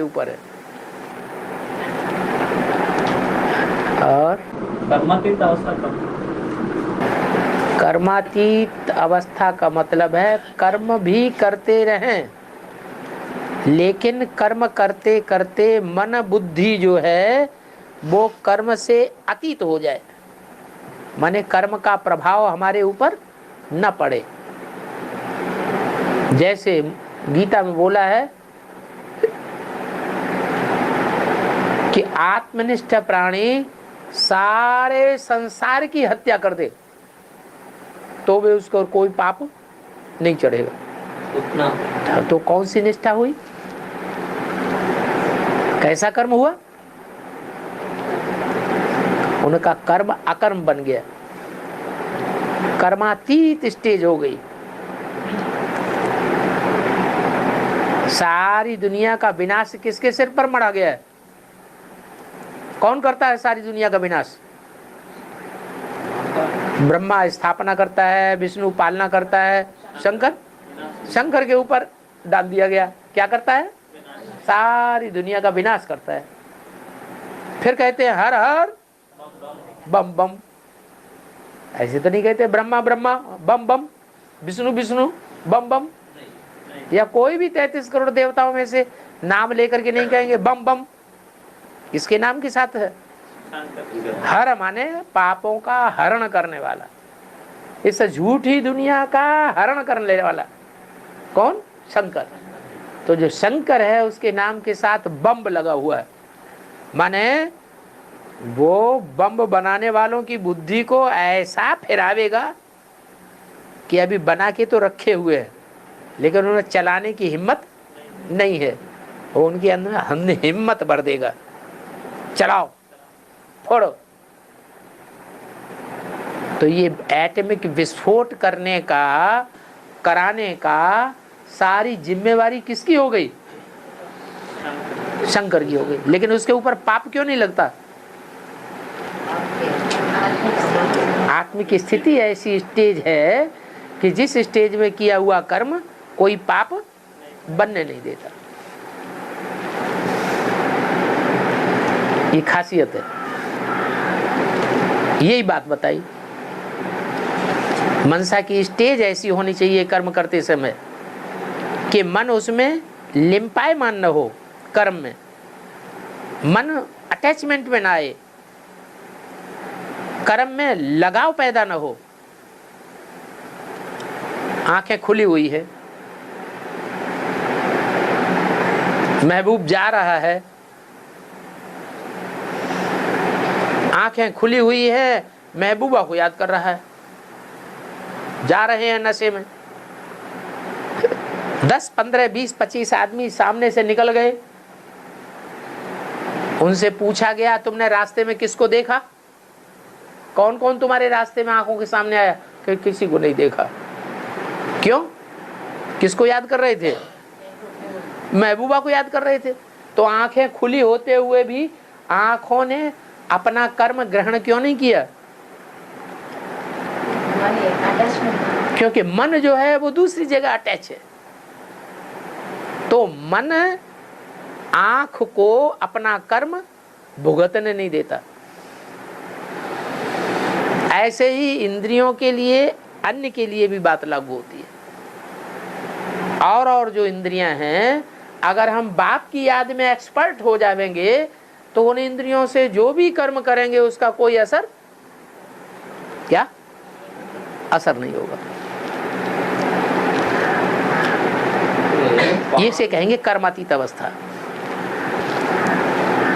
ऊपर है। और कर्मातीत अवस्था का मतलब है कर्म भी करते रहें, लेकिन कर्म करते करते मन बुद्धि जो है वो कर्म से अतीत हो जाए, माने कर्म का प्रभाव हमारे ऊपर न पड़े। जैसे गीता में बोला है कि आत्मनिष्ठ प्राणी सारे संसार की हत्या कर दे तो भी उसको कोई पाप नहीं चढ़ेगा। उतना तो कौन सी निष्ठा हुई, कैसा कर्म हुआ? उनका कर्म अकर्म बन गया, कर्मातीत स्टेज हो गई। सारी दुनिया का विनाश किसके सिर पर मढ़ा गया है? कौन करता है सारी दुनिया का विनाश? ब्रह्मा स्थापना करता है, विष्णु पालना करता है, शंकर के ऊपर डाल दिया गया। क्या करता है? सारी दुनिया का विनाश करता है। फिर कहते हैं हर हर बम बम। ऐसे तो नहीं कहते ब्रह्मा ब्रह्मा बम बम, विष्णु विष्णु बम बम, या कोई भी 33 करोड़ देवताओं में से नाम लेकर के नहीं कहेंगे बम बम। किसके नाम के साथ है? हर माने पापों का हरण करने वाला, इस झूठी दुनिया का हरण करने वाला कौन? शंकर। तो जो शंकर है उसके नाम के साथ बम लगा हुआ है, माने वो बम बनाने वालों की बुद्धि को ऐसा फिरावेगा कि अभी बना के तो रखे हुए हैं लेकिन उन्हें चलाने की हिम्मत नहीं है। वो उनके अंदर हमने हिम्मत भर देगा, चलाओ फोड़ो। तो ये एटॉमिक विस्फोट करने का, कराने का सारी जिम्मेवारी किसकी हो गई? शंकर की हो गई। लेकिन उसके ऊपर पाप क्यों नहीं लगता? आत्मिक स्थिति ऐसी स्टेज है कि जिस स्टेज में किया हुआ कर्म कोई पाप बनने नहीं देता। ये खासियत है, यही बात बताई। मनसा की स्टेज ऐसी होनी चाहिए कर्म करते समय कि मन उसमें लिम्पायमान न हो, कर्म में मन अटैचमेंट में ना आए, कर्म में लगाव पैदा न हो। आंखें खुली हुई है, महबूब जा रहा है, आंखें खुली हुई है, महबूबा को याद कर रहा है, जा रहे हैं नशे में। 10, 15, 20, 25 आदमी सामने से निकल गए, उनसे पूछा गया तुमने रास्ते में किसको देखा? कौन कौन तुम्हारे रास्ते में आंखों के सामने आया? कि किसी को नहीं देखा। क्यों? किसको याद कर रहे थे? महबूबा को याद कर रहे थे। तो आंखें खुली होते हुए भी आंखों ने अपना कर्म ग्रहण क्यों नहीं किया? क्योंकि मन जो है वो दूसरी जगह अटैच है। तो मन आंख को अपना कर्म भुगतने नहीं देता। ऐसे ही इंद्रियों के लिए, अन्य के लिए भी बात लागू होती है। और जो इंद्रियां हैं, अगर हम बाप की याद में एक्सपर्ट हो जाएंगे तो उन इंद्रियों से जो भी कर्म करेंगे उसका कोई असर, क्या असर नहीं होगा। ये से कहेंगे कर्मातीत अवस्था,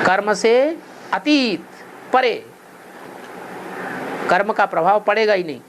कर्म से अतीत, परे, कर्म का प्रभाव पड़ेगा ही नहीं।